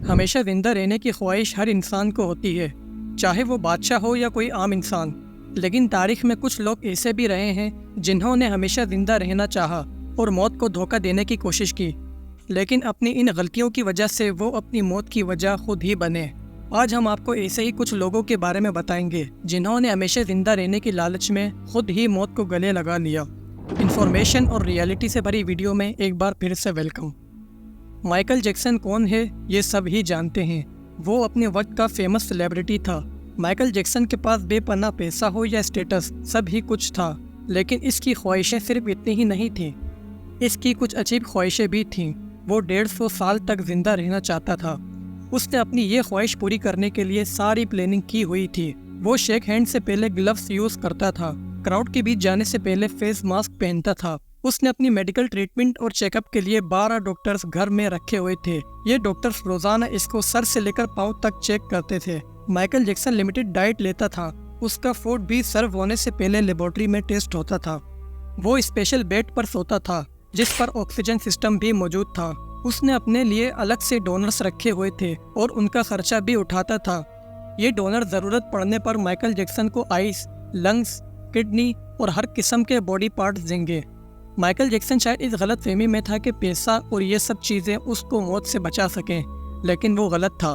हमेशा जिंदा रहने की ख्वाहिश हर इंसान को होती है, चाहे वो बादशाह हो या कोई आम इंसान। लेकिन तारीख में कुछ लोग ऐसे भी रहे हैं जिन्होंने हमेशा जिंदा रहना चाहा और मौत को धोखा देने की कोशिश की, लेकिन अपनी इन गलतियों की वजह से वो अपनी मौत की वजह खुद ही बने। आज हम आपको ऐसे ही कुछ लोगों के बारे में बताएंगे जिन्होंने हमेशा जिंदा रहने की लालच में खुद ही मौत को गले लगा लिया। इन्फॉर्मेशन और रियलिटी से भरी वीडियो में एक बार फिर से वेलकम। माइकल जैक्सन कौन है ये सब ही जानते हैं। वो अपने वक्त का फेमस सेलिब्रिटी था। माइकल जैक्सन के पास बेपनाह पैसा हो या स्टेटस, सब ही कुछ था, लेकिन इसकी ख्वाहिशें सिर्फ इतनी ही नहीं थीं। इसकी कुछ अजीब ख्वाहिशें भी थीं। वो 150 साल तक जिंदा रहना चाहता था। उसने अपनी ये ख्वाहिश पूरी करने के लिए सारी प्लानिंग की हुई थी। वो शेक हैंड से पहले ग्लव्स यूज करता था, क्राउड के बीच जाने से पहले फेस मास्क पहनता था। उसने अपनी मेडिकल ट्रीटमेंट और चेकअप के लिए 12 डॉक्टर्स घर में रखे हुए थे। ये डॉक्टर्स रोजाना इसको सर से लेकर पाँव तक चेक करते थे। माइकल जैक्सन लिमिटेड डाइट लेता था। उसका फूड भी सर्व होने से पहले लेबोरेटरी में टेस्ट होता था। वो स्पेशल बेड पर सोता था जिस पर ऑक्सीजन सिस्टम भी मौजूद था। उसने अपने लिए अलग से डोनर्स रखे हुए थे और उनका खर्चा भी उठाता था। ये डोनर जरूरत पड़ने पर माइकल जैक्सन को आइस, लंग्स, किडनी और हर किस्म के बॉडी पार्ट्स देंगे। माइकल जैक्सन शायद इस गलत फहमी में था कि पैसा और ये सब चीज़ें उसको मौत से बचा सकें, लेकिन वो गलत था।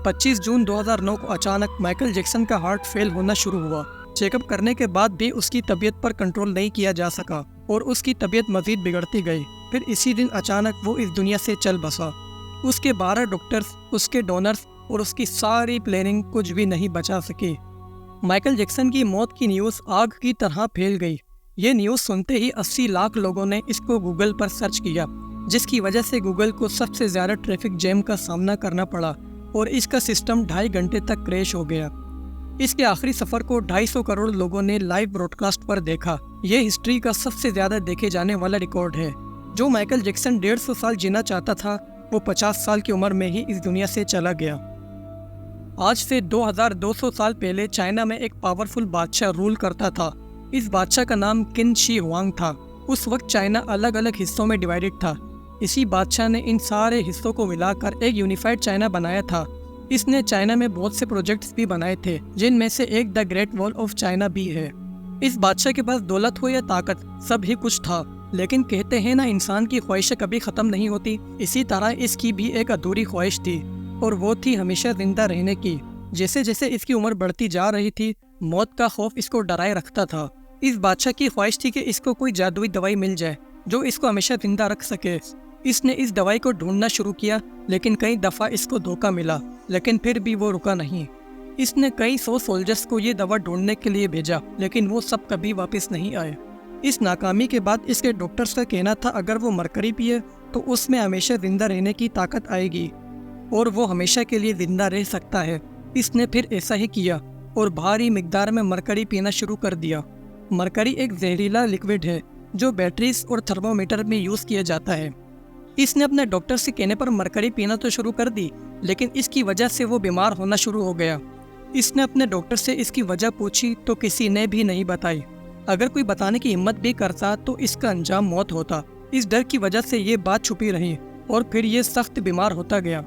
25 जून 2009 को अचानक माइकल जैक्सन का हार्ट फेल होना शुरू हुआ। चेकअप करने के बाद भी उसकी तबीयत पर कंट्रोल नहीं किया जा सका और उसकी तबीयत मजीद बिगड़ती गई। फिर इसी दिन अचानक वो इस दुनिया से चल बसा। उसके 12 डॉक्टर्स, उसके डोनर्स और उसकी सारी प्लानिंग कुछ भी नहीं बचा सके। माइकल जैक्सन की मौत की न्यूज़ आग की तरह फैल गई। ये न्यूज़ सुनते ही 80 लाख लोगों ने इसको गूगल पर सर्च किया, जिसकी वजह से गूगल को सबसे ज़्यादा ट्रैफिक जैम का सामना करना पड़ा और इसका सिस्टम 2.5 घंटे तक क्रैश हो गया। इसके आखिरी सफ़र को 250 करोड़ लोगों ने लाइव ब्रॉडकास्ट पर देखा। ये हिस्ट्री का सबसे ज़्यादा देखे जाने वाला रिकॉर्ड है। जो माइकल जैक्सन 150 साल जीना चाहता था, वो 50 साल की उम्र में ही इस दुनिया से चला गया। आज से 2200 साल पहले चाइना में एक पावरफुल बादशाह रूल करता था। इस बादशाह का नाम किन शी हुआंग था। उस वक्त चाइना अलग अलग हिस्सों में डिवाइडेड था। इसी बादशाह ने इन सारे हिस्सों को मिलाकर एक यूनिफाइड चाइना बनाया था। इसने चाइना में बहुत से प्रोजेक्ट्स भी बनाए थे, जिनमें से एक the great wall of China भी है। इस बादशाह के पास दौलत हो या ताकत, सब ही कुछ था, लेकिन कहते हैं ना, इंसान की ख्वाहिशें कभी ख़त्म नहीं होती। इसी तरह इसकी भी एक अधूरी ख्वाहिश थी और वो थी हमेशा जिंदा रहने की। जैसे जैसे इसकी उम्र बढ़ती जा रही थी, मौत का खौफ इसको डराए रखता था। इस बादशाह की ख्वाहिश थी कि इसको कोई जादुई दवाई मिल जाए जो इसको हमेशा जिंदा रख सके। इसने इस दवाई को ढूंढना शुरू किया, लेकिन कई दफ़ा इसको धोखा मिला, लेकिन फिर भी वो रुका नहीं। इसने कई 100 सोल्जर्स को ये दवा ढूंढने के लिए भेजा, लेकिन वो सब कभी वापस नहीं आए। इस नाकामी के बाद इसके डॉक्टर्स का कहना था अगर वो मरकरी पिए तो उसमें हमेशा जिंदा रहने की ताकत आएगी और वो हमेशा के लिए जिंदा रह सकता है। इसने फिर ऐसा ही किया और भारी मिकदार में मरकरी पीना शुरू कर दिया। मरकरी एक जहरीला लिक्विड है जो बैटरीज और थर्मोमीटर में यूज़ किया जाता है। इसने अपने डॉक्टर से कहने पर मरकरी पीना तो शुरू कर दी, लेकिन इसकी वजह से वो बीमार होना शुरू हो गया। इसने अपने डॉक्टर से इसकी वजह पूछी तो किसी ने भी नहीं बताई। अगर कोई बताने की हिम्मत भी करता तो इसका अंजाम मौत होता। इस डर की वजह से ये बात छुपी रही और फिर ये सख्त बीमार होता गया।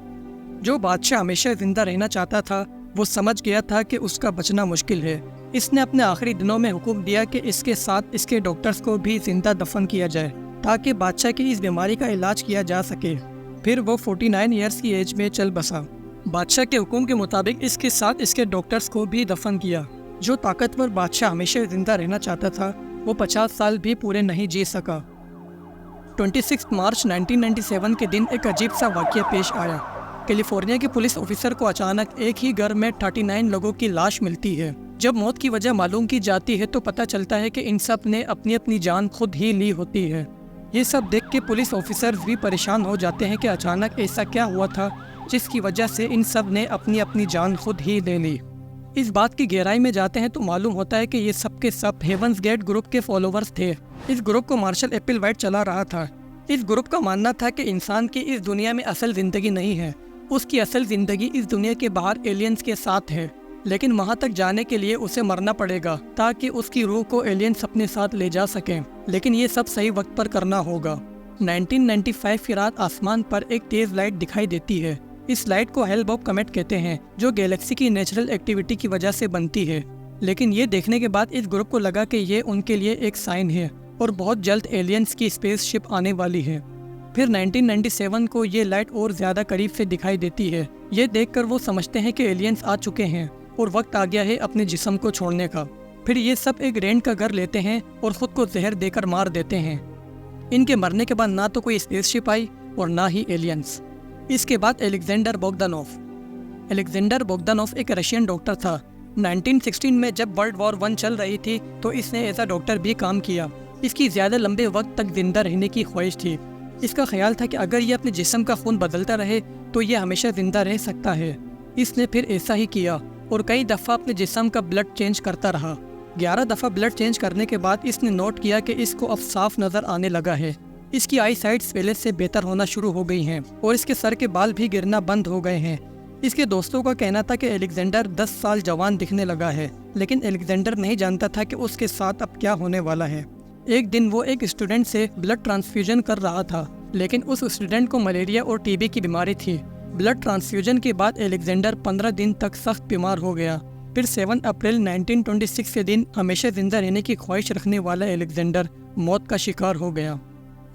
जो बादशाह हमेशा जिंदा रहना चाहता था, वो समझ गया था कि उसका बचना मुश्किल है। इसने अपने आखिरी दिनों में हुक्म दिया कि इसके साथ इसके डॉक्टर्स को भी जिंदा दफन किया जाए ताकि बादशाह की इस बीमारी का इलाज किया जा सके। फिर वो 49 ईयर्स की एज में चल बसा। बादशाह के हुक्म के मुताबिक इसके साथ इसके डॉक्टर्स को भी दफन किया। जो ताकतवर बादशाह हमेशा जिंदा रहना चाहता था, वो 50 साल भी पूरे नहीं जी सका। 26 मार्च 1997 के दिन एक अजीब सा वाक़या पेश आया। कैलिफोर्निया के पुलिस ऑफिसर को अचानक एक ही घर में 39 लोगों की लाश मिलती है। जब मौत की वजह मालूम की जाती है तो पता चलता है कि इन सब ने अपनी अपनी जान खुद ही ली होती है। ये सब देख के पुलिस ऑफिसर्स भी परेशान हो जाते हैं कि अचानक ऐसा क्या हुआ था जिसकी वजह से इन सब ने अपनी अपनी जान खुद ही ले ली। इस बात की गहराई में जाते हैं तो मालूम होता है कि ये सब के सब हेवंस गेट ग्रुप के फॉलोवर्स थे। इस ग्रुप को मार्शल एप्पलवाइट चला रहा था। इस ग्रुप का मानना था कि इंसान की इस दुनिया में असल ज़िंदगी नहीं है, उसकी असल ज़िंदगी इस दुनिया के बाहर एलियंस के साथ है, लेकिन वहाँ तक जाने के लिए उसे मरना पड़ेगा ताकि उसकी रूह को एलियंस अपने साथ ले जा सकें। लेकिन ये सब सही वक्त पर करना होगा। 1995 की रात आसमान पर एक तेज़ लाइट दिखाई देती है। इस लाइट को हेल-बोप कॉमेट कहते हैं, जो गैलेक्सी की नेचुरल एक्टिविटी की वजह से बनती है। लेकिन ये देखने के बाद इस ग्रुप को लगा कि ये उनके लिए एक साइन है और बहुत जल्द एलियंस की स्पेसशिप आने वाली है। फिर 1997 को ये लाइट और ज़्यादा करीब से दिखाई देती है। ये देखकर वो समझते हैं कि एलियंस आ चुके हैं और वक्त आ गया है अपने जिस्म को छोड़ने का। फिर ये सब एक रेंट का घर लेते हैं और ख़ुद को जहर देकर मार देते हैं। इनके मरने के बाद ना तो कोई स्पेसशिप आई और ना ही एलियंस। इसके बाद अलेक्जेंडर बोगदानोव एक रशियन डॉक्टर था। 1916 में जब वर्ल्ड वॉर 1 चल रही थी तो इसने एज अ डॉक्टर भी काम किया। इसकी ज़्यादा लंबे वक्त तक जिंदा रहने की ख्वाहिश थी। इसका ख्याल था कि अगर ये अपने जिस्म का खून बदलता रहे तो ये हमेशा जिंदा रह सकता है। इसने फिर ऐसा ही किया और कई दफ़ा अपने जिस्म का ब्लड चेंज करता रहा। 11 दफ़ा ब्लड चेंज करने के बाद इसने नोट किया कि इसको अब साफ नज़र आने लगा है। इसकी आई साइट्स पहले से बेहतर होना शुरू हो गई हैं और इसके सर के बाल भी गिरना बंद हो गए हैं। इसके दोस्तों का कहना था कि अलेक्जेंडर 10 साल जवान दिखने लगा है, लेकिन अलेक्जेंडर नहीं जानता था कि उसके साथ अब क्या होने वाला है। एक दिन वो एक स्टूडेंट से ब्लड ट्रांसफ्यूजन कर रहा था, लेकिन उस स्टूडेंट को मलेरिया और टीबी की बीमारी थी। ब्लड ट्रांसफ्यूजन के बाद अलेक्जेंडर 15 दिन तक सख्त बीमार हो गया। फिर 7 अप्रैल 1926 के दिन हमेशा जिंदा रहने की ख्वाहिश रखने वाला अलेक्जेंडर मौत का शिकार हो गया।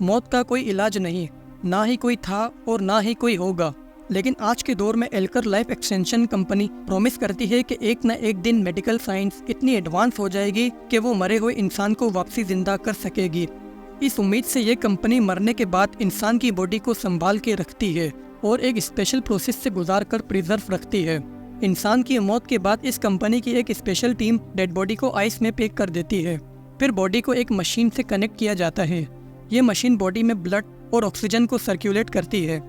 मौत का कोई इलाज नहीं, ना ही कोई था और ना ही कोई होगा। लेकिन आज के दौर में Elkar life extension company promise करती है कि एक न एक दिन मेडिकल साइंस इतनी एडवांस हो जाएगी कि वो मरे हुए इंसान को वापसी जिंदा कर सकेगी। इस उम्मीद से ये कंपनी मरने के बाद इंसान की बॉडी को संभाल के रखती है और एक स्पेशल प्रोसेस से गुजार कर प्रिजर्व रखती है। इंसान की मौत के बाद इस कंपनी की एक स्पेशल टीम डेड बॉडी को आइस में पैक कर देती है। फिर बॉडी को एक मशीन से कनेक्ट किया जाता है। ये मशीन बॉडी में ब्लड और ऑक्सीजन को सर्कुलेट करती है।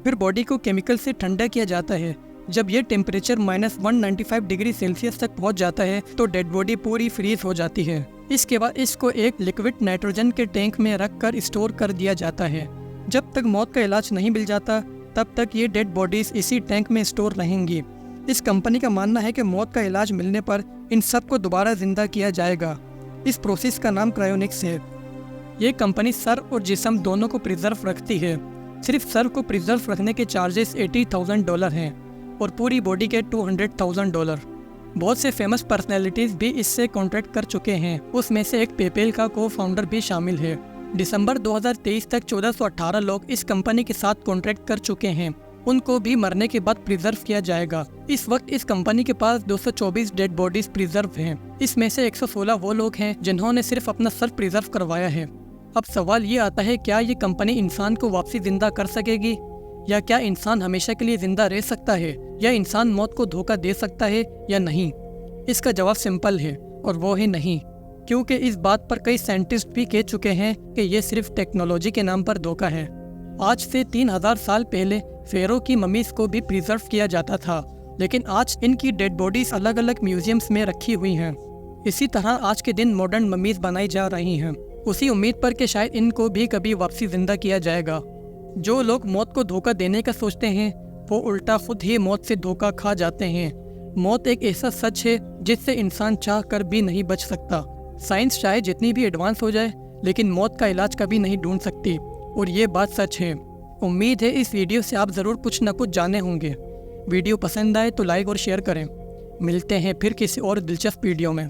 फिर बॉडी को केमिकल से ठंडा किया जाता है। जब ये टेम्परेचर -195 डिग्री सेल्सियस तक पहुंच जाता है तो डेड बॉडी पूरी फ्रीज हो जाती है। इसके बाद इसको एक लिक्विड नाइट्रोजन के टैंक में रख कर स्टोर कर दिया जाता है। जब तक मौत का इलाज नहीं मिल जाता तब तक ये डेड बॉडीज इसी टैंक में स्टोर रहेंगी। इस कंपनी का मानना है कि मौत का इलाज मिलने पर इन सबको दोबारा जिंदा किया जाएगा। इस प्रोसेस का नाम क्रायोनिक्स है। ये कंपनी सर और जिस्म दोनों को प्रिजर्व रखती है। सिर्फ सर को प्रिजर्व रखने के चार्जेस $80,000 हैं और पूरी बॉडी के $200,000। बहुत से फेमस पर्सनैलिटीज़ भी इससे कॉन्ट्रैक्ट कर चुके हैं। उसमें से एक पेपेल का को फाउंडर भी शामिल है। दिसंबर 2023 तक 1418 लोग इस कंपनी के साथ कॉन्ट्रैक्ट कर चुके हैं। उनको भी मरने के बाद प्रिजर्व किया जाएगा। इस वक्त इस कंपनी के पास 224 डेड बॉडीज प्रिजर्व हैं। इसमें से 116 वो लोग हैं जिन्होंने सिर्फ अपना सर प्रिजर्व करवाया है। अब सवाल ये आता है, क्या ये कंपनी इंसान को वापसी जिंदा कर सकेगी, या क्या इंसान हमेशा के लिए जिंदा रह सकता है, या इंसान मौत को धोखा दे सकता है या नहीं? इसका जवाब सिंपल है और वो है नहीं, क्योंकि इस बात पर कई साइंटिस्ट भी कह चुके हैं कि ये सिर्फ टेक्नोलॉजी के नाम पर धोखा है। आज से 3000 साल पहले फेरो की ममीज को भी प्रिजर्व किया जाता था, लेकिन आज इनकी डेड बॉडीज अलग अलग म्यूजियम्स में रखी हुई हैं। इसी तरह आज के दिन मॉडर्न ममीज बनाई जा रही हैं, उसी उम्मीद पर कि शायद इनको भी कभी वापसी जिंदा किया जाएगा। जो लोग मौत को धोखा देने का सोचते हैं वो उल्टा खुद ही मौत से धोखा खा जाते हैं। मौत एक ऐसा सच है जिससे इंसान चाह कर भी नहीं बच सकता। साइंस चाहे जितनी भी एडवांस हो जाए, लेकिन मौत का इलाज कभी नहीं ढूंढ सकती, और ये बात सच है। उम्मीद है इस वीडियो से आप ज़रूर कुछ न कुछ जाने होंगे। वीडियो पसंद आए तो लाइक और शेयर करें। मिलते हैं फिर किसी और दिलचस्प वीडियो में।